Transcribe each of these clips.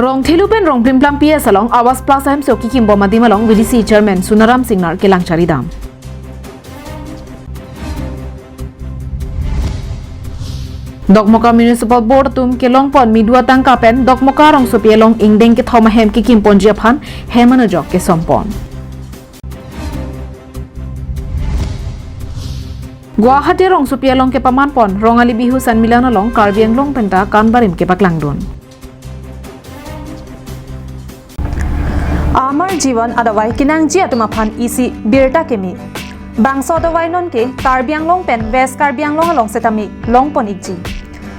Rong thilu pen rong plim plam PS along Awas Plus hem soki kim bomma dim along VDC chairman Sunaram Singnar kelang charidam. Dokmoka Municipal Board tum kelong pon midua tangka pen dokmoka rong sopielong ingdeng ke thoma hem ki kim pon jiaphan hemana jok ke sompon. Guwahati rong sopielong ke paman pon rongali bihu san milana long karbiang long penta kanbarim ke paklangdon. Amar जीवन अदवाई किनांग जी अतुमाफान इसी बिरटा केमी बांगसो अदवाई non के कार्बियांग लोंग pen waste कार्बियांग लोंग लोंग सेतामी लोंग पोनिक जी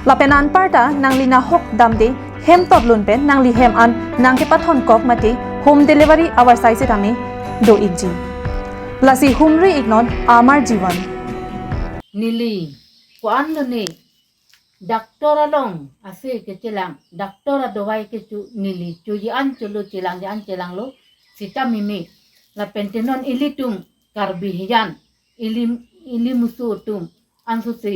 लापेन आन पार्टा नांगली ना होक दामदे हेम तोबलुन pen Nangli हेम आन नांग के पथोन कोक मते होम डिलीवरी आवर साइज सेतामी दो इक जी लसी हुमरी इग्नोन आमार जीवन Nili kuan lo ni Doktor along ase ke celang doktor adawai ke cu nili cu yan culu celang yan celang lo sita mimi la pentenon ilitum karbihian ili musu tum ansusi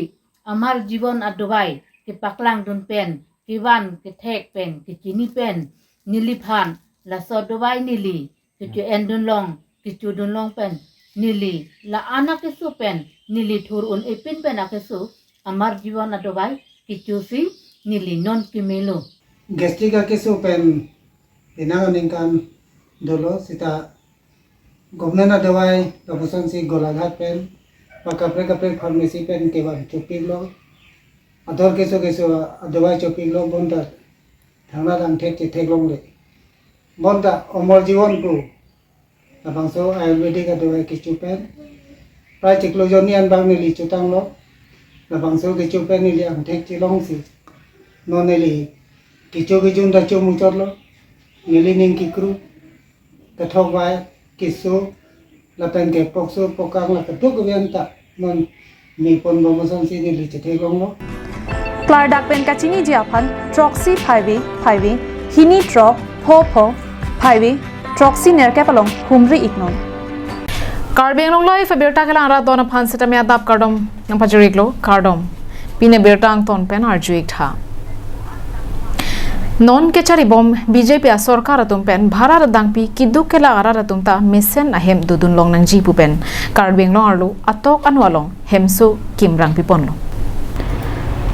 amar jibon adawai ke paklang dun pen kiwan ke tek pen ke chini pen nili phan la so adawai nili ke cu endun long ke cu dun long pen nili la anak ke su pen nili thur un ipin pen akesu amar jibon adawai kicusi nili non kimelo gastrica keso pen inangan dolo sita gomnana dawai kabusan si golaghat pen kapre pharmacy pen kewan chopik lo ador keso dawai chopik lo bonda thangna dang thek long le bonda omor jiwon ko abangso ayurvedic dawai kichu pen prai chiklojonian bang nili chutang lo Labangso ke chupe nili ang tek chilong si no nili kicho ke junda cho muchor lo nili ning kikru kathok vai kiso lapen ke pokso pokang la katuk vianta non ni pon bomosan si nili chete long lo क्लार डाक pen का चीनी जियाफान ट्रॉक्सी फाइवी हिनी track हो फाइवी ट्रॉक्सी नेरकेपलोंग हुमरी इग्नोन Karbiang long life Abirta kelang ara dona phan setami Adap kardom yang pajurik lo kardom pine Abirta ang ton pen arjuik tha non ke chari bom BJP a sarkar atum pen bhara radangpi kiduk kela ara ratum ta mesen ahem dudun long nang jipu pen Karbiang long arlo atok anwalong hemso kimrang pipon lo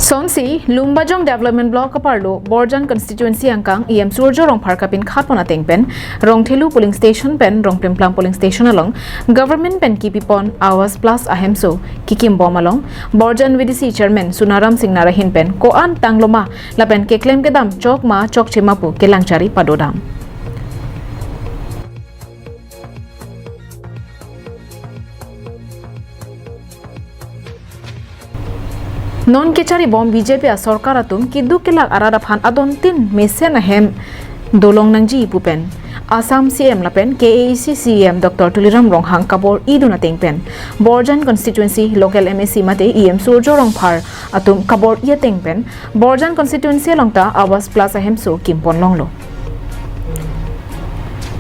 Sonsi Lumbajong Development Block Kaparlo Borjan Constituency Angkang EM Surjo Rong Parkapin Khatpona Tengpen Rong Thelu Polling Station Pen Rong Primplang Polling Station along Government Pen Kipipon Awas Plus Ahemso Kikim Bom along Borjan VDC Chairman Sunaram Singh Narahin Pen Koan Tangloma Lapen ke claim kedam Chok Chemapu Kelangchari Padodam Non kechari bom BJP a sarkar atum kiduk kelak arada phan adon tin mesen ahem dolong nangji ipupen Assam CM lapen KAC CM Dr. Tuliram Ronghang kabor iduna tengpen Borjan constituency local MSC mate EM Surjo Rongphar atum kabor ia tengpen Borjan constituency longta Awas Plus ahem so kimpon longlo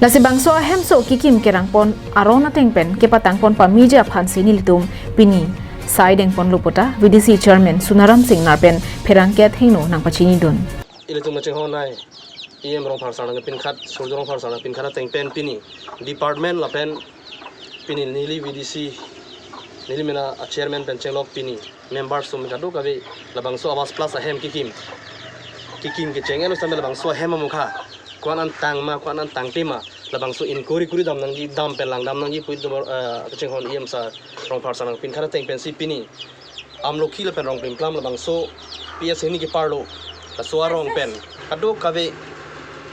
Lasi bangso ahem so kikim kerangpon arona tengpen kepatangpon pamija phansi nilitum pini Saideng pon lupota VDC Chairman Sunaram Singh Narpen Perangket Hino nang pachini dun. Ilitung macam honai, EM rong farsana ngepin khat, surjo rong farsana pin khat teng pen pini, department la pen pini nili VDC, nili mena a chairman pen chenglok pini, members sum kadu kabe labang so Awas Plus ahem kikim ke chengen usam labang so ahem mukha, kuan an tang tema. Labang so in kuri dam nangji dam pelang dam nangji puit do kacheng hon EM sa rong farsana pin khat teng pen si pini amlokhi la pen rong plam labang so PS ni ki parlo la so rong pen kadu kabe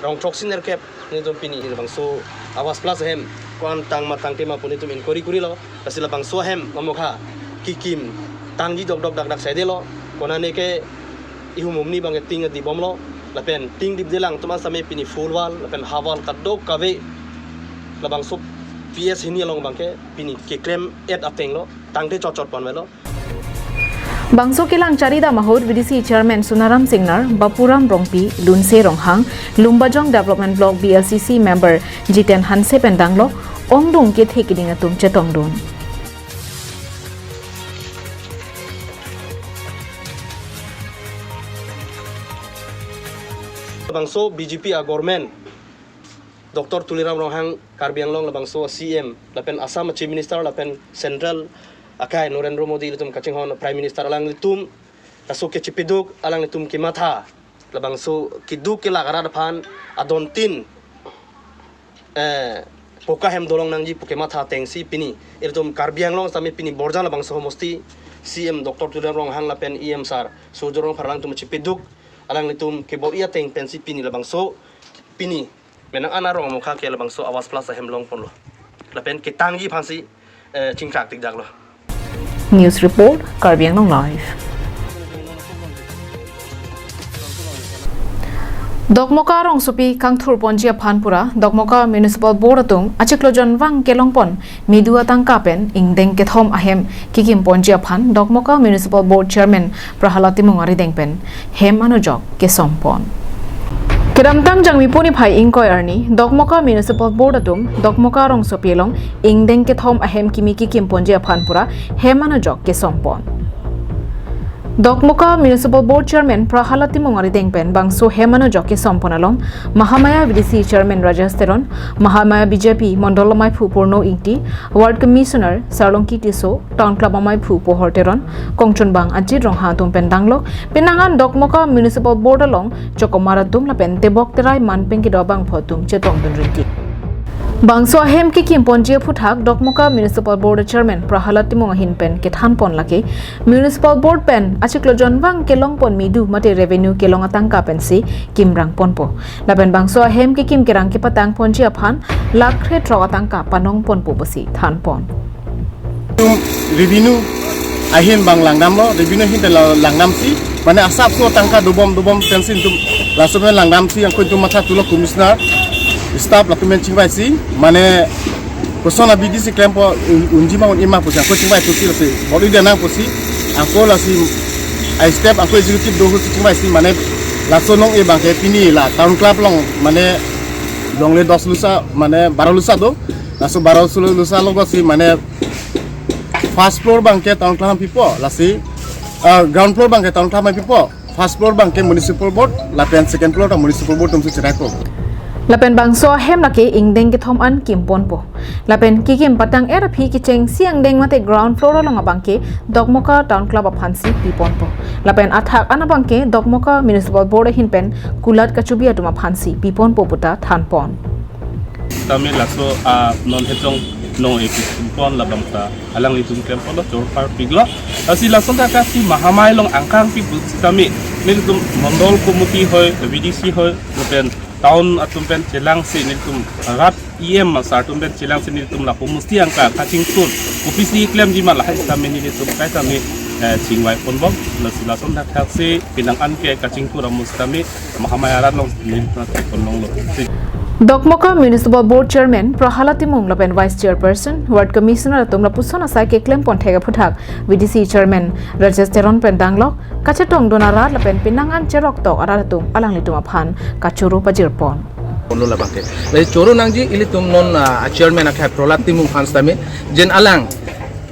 rong toxiner cap ni dom pini labang so Awas Plus hem kwan tang tema puni tum in kuri lo kasi labang so hem mamokha kikim tangji dok dak sai de lo kona ne ke ihumum ni bang ting di bom lo lapen ting dip delang tuma same pini fullwal lapen hawal kadok kawe labang sup PS hini along bangke pini ke claim et ateng lo tangte chot pon melo Bangso kelang charida mahur VDC Chairman Sunaram Singnar Bapuram Rongpi Lunse Ronghang Lumbajong Development Block BLCC member Jiten Hanse Pendanglo Ongdung ke thekiding atum chetongdun Labangso BJP a government Dr. Tuliram Rohang Karbi Anglong Labangso CM lapen Assam Chief Minister lapen Central akai Narendra Modi litum kaching hon Prime Minister alang litum kaso ke chipiduk alang litum ki matha labangso kiduk ke lagara depan adontin poka hem dolong nangji poke matha tengsi pini irtum Karbi Anglong sami pini borja labangso mosti CM Dr. Tuliram Rohang lapen EM sar sojorong parlang tum chipiduk alang litum ke bo ia teng pensi pini labangso pini menang anarong mukha ke labangso awas plus hem long pon lo lapen ke tangi phansi chingkrak tik dak lo News Report Karbi Anglong Live Dokmoka rong supi kangthur ponjia phanpura Dokmoka Municipal Board atung achiklojon wang kelongpon midua tangkapen ingdeng kethom ahem kikim ponjia phan Dokmoka Municipal Board Chairman Prahalati Mungari dengpen hem anujok kesompon Kedamtang jangmi puni phai ingkoi arni Dokmoka Municipal Board atum Dokmoka rong sopielong ingdeng kethom ahem kimiki kim ponjia phanpura hem anujok kesompon Dokmoka Municipal Board Chairman Prahalati Mungari dengpen bangso hemano joke somponalong Mahamaya VDC Chairman Rajasteron Mahamaya BJP Mondolomai Phu Purno Ingti Ward Commissioner Sarlongki Tiso Town Club Amai Phu Pohorteron Kongchunbang Ajit Rongha tumpen danglok Penangan Dokmoka Municipal Board along Chokomaratum lapen tebok terai manpeng kidobang photum chetong dunrinti Bangso ahem ki kimponjia phuthak Dokmoka Municipal Board Chairman Prahalati Mungahin pen ke thanpon lake Municipal Board pen achiklojon wang kelong pon midu mate revenue kelong atangka pen si kimrang ponpo lapen bangso ahem ki kim kerang ki patang ponjia phan lakre tro atangka panong ponpo bosi thanpon revenue ahin bang langnam lo revenue hin langnam si mane asap so tangka dubom pensin tum lasome langnam si ang kuntum matha tulo commissioner staff lakumen chingbai si mane persona BDC klempo unjima un ima posi angko chingbai posi lase bodi dia nang posi angko lasi I step angko executive dohu si chingbai si mane lasonong e bangke pini la town club long mane longle 10 lusa mane 12 lusa do laso 12 lusa logo si mane first floor bangke town club pipo lasi ground floor bangke town club pipo first floor bangke municipal board lapen second floor ta municipal board tumsi chirako Lapen bangso hem lake ingdeng ke thom an kimpon po lapen kikim patang era phi ki cheng siang deng mate ground floor long abangke Dokmoka Town Club of Hansi pipon po lapen athak anabangke Dokmoka Municipal Board hinpen kulat kachubi atuma Hansi pipon po puta thanpon kami laso non hetong no ekipon labangta alang litum kempo lo tor par piglo asi lason ta kasi mahamai long angkang pipu kami nilitum mondol komuti hoy VDC hoy lapen tahun atumpen celang si nitum rat EM masa atumpen celang si nitum la pumusti angka kacing tur ofisi klaim di malah kami nitum kai kami cingwai ponbom lason dak haksi pinang anke kacing tur amus kami mahamayaran long nitum ponlong lo Dokmoka Municipal Board Chairman Prahalati Mung lapen Vice Chairperson Ward Commissioner atum lapusona sai ke claim pon thega phuthak VDC Chairman Rajasteron pen danglok kachetong donara lapen pinangan cherok tok aratum alang litum aphan kachuru pajirpon Polo la bangke le choro nangji ilitum non chairman akha Prahalati Mung fans tame jen alang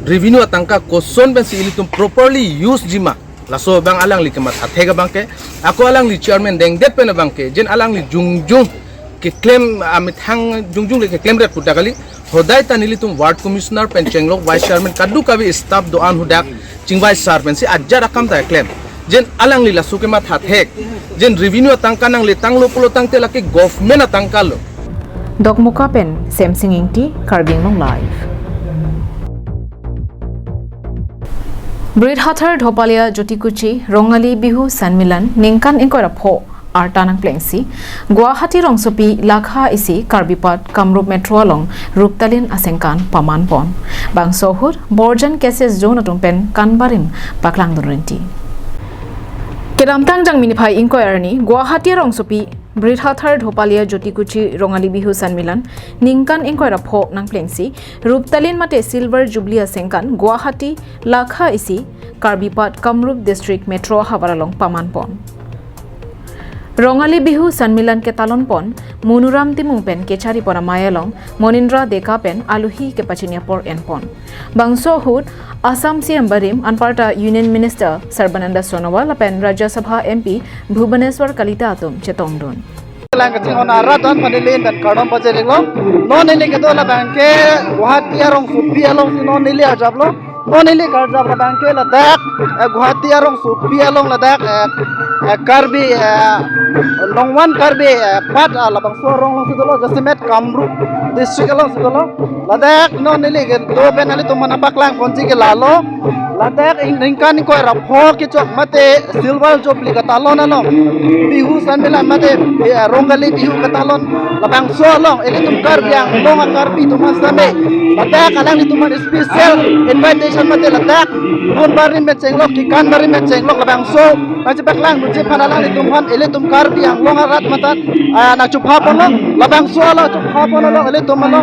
revenue atangka koson ben si ilitum properly use jima laso bang alang li kemat athega bangke ako alang li chairman deng det pen bangke jen alang li jungjung ke claim amit hang jungjung le ke claim ret puta kali hodai tanili tum ward commissioner pen chenglok vice chairman kadu kabi staff doan hudak chingwai sar pen si ajja rakam ta claim jen alang lila suke mat hathek jen revenue tangka nang le tanglo pulo tangte laki government tangka lo Dokmoka pen Samsung Ingti Karbi Anglong Live Bridhathar Dhopalia Jotikuchi Rongali Bihu Sanmilan Ningkan Inkora Pho Artanang Plengsi Guwahati Rongsopi Lakha isi Karbipat Kamrup Metro along Ruptalin Asengkan Pamanpon Bangsohur Borjan Cases Zone atumpen Kanbarim Paklang Dunrinti Kedamtang jang minipai inquiry Guwahati Rongsopi Bridhathar Dhopalia Jotikuchi Rongali Bihu Sanmilan Ningkan Inquiry Pho Nang Plengsi Ruptalin Mate Silver Jubilee Asengkan Guwahati Lakha isi Karbipat Kamrup District Metro Hawaralong Pamanpon Rongali bihu sanmilan ke talon pon Munuram timung pen ke chari pona mayalong Monindra deka pen aluhi ke pachinia por en pon Bangso hut Assam CM Barim Anparta Union Minister Sarbananda Sonowal pen Rajya Sabha MP Bhubaneswar Kalita atum chetong don lang kacing on aradan panilin dan kadam pajerik lo non nili ke to la banke Guwahati arong supi along si non nili ajab lo non nili karjab la banke la dak Guwahati arong supi along la dak karbi longwan karbi pat la bang sorong lo sidolo jasimet kamru district along sidolo la dak non nili ke to benali to manapak lang konji ke lalo la dak ingkan ko rapho ke chok mate silver jobli ka talon along bihu sanmila mate Rongali bihu katalon labang solong ini tumkar biang longa karbi tuman same ladak alang ni tuman special invitation mate ladak pun barim mecenglok kikan barim mecenglok labang so najibak lang nujib panalang ni tuman ini tumkar biang longa rat matan nak cupha pono labang so ala cupha pono lo ini tuman lo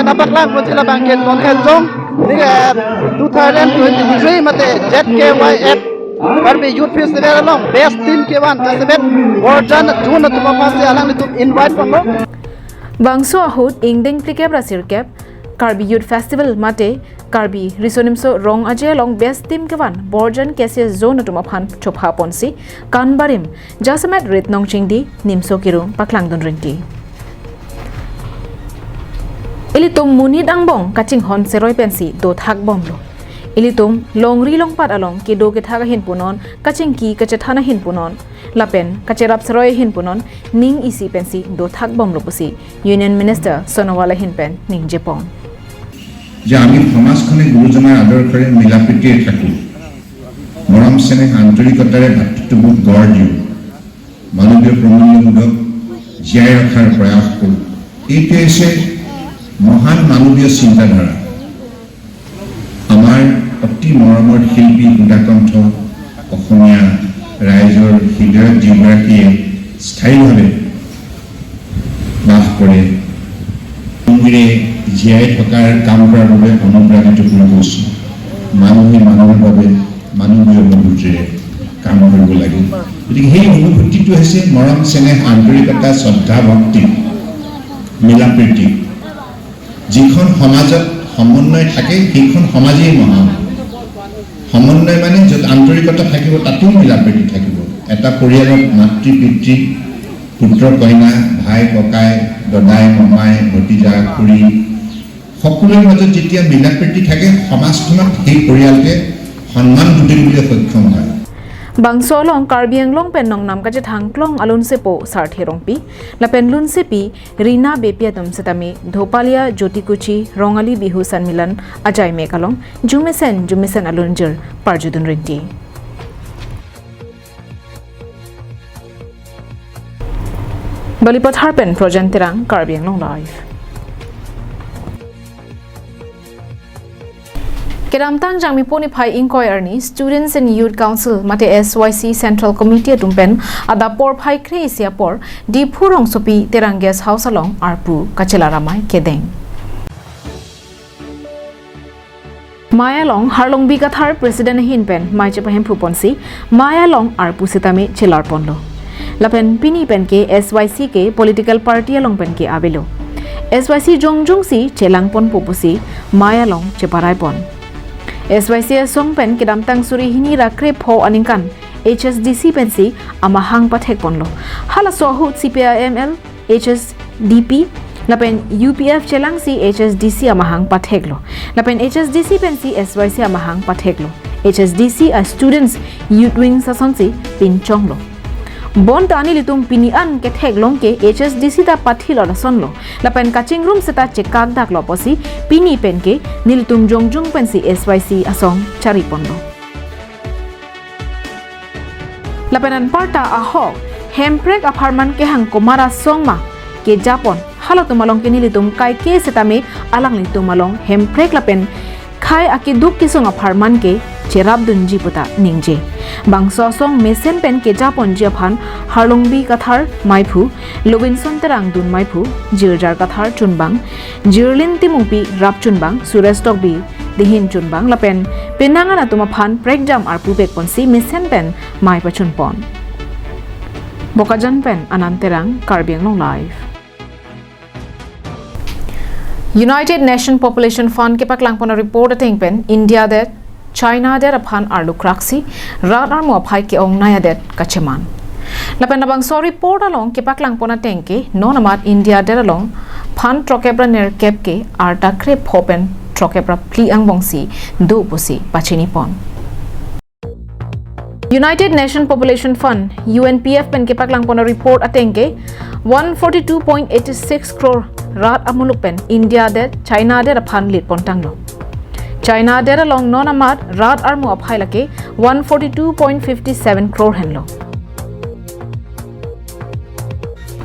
nabak lang nujib labang ken ton hejong ni 2023 mate ZKYF Karbi Youth Festival along best team ke-1 tasibet orjan June tuma pasti alang nitum invite panglo Bangso ahut ingding plikep rasirkep Karbi Youth Festival mate Karbi risonimso rong aje along best team ke-1 borjan kese zone tuma phan chopha ponsi kanbarim jasamet rit nongchingdi nimso kirung paklang don ringki Ilitum munid angbong kaching hon seroi pensi do thak bomlo Ilitum longri longpat along ki do ke thaga hin punon kaching ki kachethana hin punon lapen kacherap seroi hin punon ning isi pensi do thak bom lopusi Union Minister Sonowala hin pen ning jepong যে আমি সমাজখনে গুৰুজনাৰ আদৰ কৰি মিলাপ্ৰীতিৰে থাকো মৰম চেনেহ আন্তৰিকতাৰে ভাতৃত্ববোধ গঢ় দিওঁ মানৱীয় প্ৰমূল্যবোধক জীয়াই ৰখাৰ প্ৰয়াস কৰোঁ এইটো হৈছে মহান মানৱীয় চিন্তাধাৰা আমাৰ অতি মৰমৰ শিল্পী সুধাকণ্ঠ অসমীয়া ৰাইজৰ হৃদয়ত যিগৰাকীয়ে স্থায়ীভাৱে বাস কৰে সংগীৰে জীয়াই থকাৰ কাম কৰাৰ বাবে অনুপ্ৰাণিত কৰি গৈছোঁ মানুহে মানুহৰ বাবে মানৱীয় মনোভাৱেৰে কাম কৰিব লাগে গতিকে সেই অনুভূতিটো হৈছে মৰম চেনেহ আন্তৰিকতা শ্ৰদ্ধা ভক্তি মিলাপ্ৰীতি যিখন সমাজত সমন্বয় থাকে সেইখন সমাজেই মহান সমন্বয় মানে য'ত আন্তৰিকতা থাকিব তাতো মিলাপ্ৰীতি থাকিব এটা পৰিয়ালত মাতৃ পিতৃ পুত্ৰ কন্যা ভাই ককাই দদাই মমাই ভতিজা খুৰী সকলোৰে মাজত যেতিয়া মিলাপ্ৰীতি থাকে সমাজখনত সেই পৰিয়ালকে সন্মান দিবলৈ সক্ষম হয় Bangso long karbiang long pen nong nam kaje thang klong alun sepo sarthe rongpi la pen lun sepi rina bepiatum setami dhopalia jotikuchi rongali bihu sanmilan ajai mekalong jumesen alunjur parjudun rinti Balipot harpen projantirang karbiang long live Keramtang jangmi poni phai inquiry Students and Youth Council mate SYC Central Committee tumpen Adap por phai kreisia por di phurong sopi terang guest house along arpu kachela ramai kedeng Maya long harlong bigathar president hinpen mai chepahem phuponsi Maya long arpu sitame chelar ponlo lapen pini pen ke SYC ke political party along pen ke abelo SYC jongjong si chelang pon popusi Maya long cheparai pon SYC song pen kidam tang suri hini rakre pho aningkan HSDC pensi amahang pathek ponlo hala sohu CPIML HSDP lapen UPF chelang si HSDC amahang patheklo lapen HSDC pensi SYC amahang patheklo HSDC a students youth wing sasonsi pinchonglo Bon tani litum pinian ke theglong ke HSDC ta pathilo rasonlo lapen kaching room seta chekak dak loposi pini pen ke nilitum jongjong pensi SYC asong chari pondo lapenan parta aho hemprek aparman ke hang komara songma ke japon halo tumalong ke nilitum kai ke setame alang litum malong hemprek lapen khai aki duk kisong aparman ke cherap dunji puta ningje bangso song mesen pen ke japon japhan harlongbi kathar maipu lobinson terang dun maipu jirjar kathar chunbang jirlin timungpi rap chunbang surestok bi dihin chunbang lapen penangana tuma phan breakdown arpu pek ponsi mesen pen mai pachun pon Bokajan pen ananterang Karbiang long live. United Nation Population Fund ke paklang pona report ating pen India det China det aphan arlu kraksi rat armo aphai ke ong naya det kacheman. Lapen nabang so report along ke paklang pona tengke non amat India det along phan trokebra ner kep ke arta krep hopen trokebra pli ang bongsi do pusi pachini pon. United Nation Population Fund UNPF pen ke paklang pona report atengke 142.86 crore rat amuluk pen India det China det aphan lit pontang lo. China det along non amat rat armu aphai lake 142.57 crore hen lo.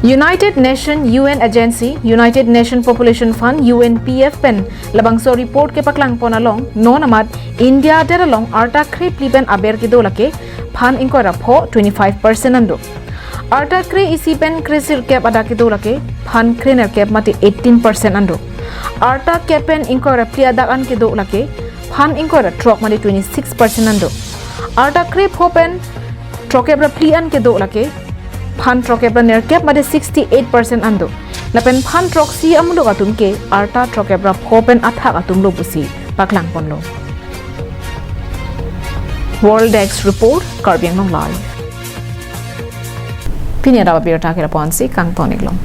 United Nation UN Agency United Nation Population Fund UNPF pen labangso report ke paklang pona long non amat India det along arta krep liben aber ki dolake phan inko rapho 25% ando. Arta kre isi pen kresir kep ada ki dolake phan krener kep mati 18% ando. Arta kepen inko rapli ada an ki dolake phan inko ra trok mati 26% ando. Arta krep hopen trokebra pli an ki dolake phan trokebra ner kep mati 68% ando. Lapen phan trok si amulo atum ke arta trokebra hopen athak atum lo busi paklang pon lo. World X Report Karbiang long live. Pinya daw Abirta kira ponsi kang tonig long.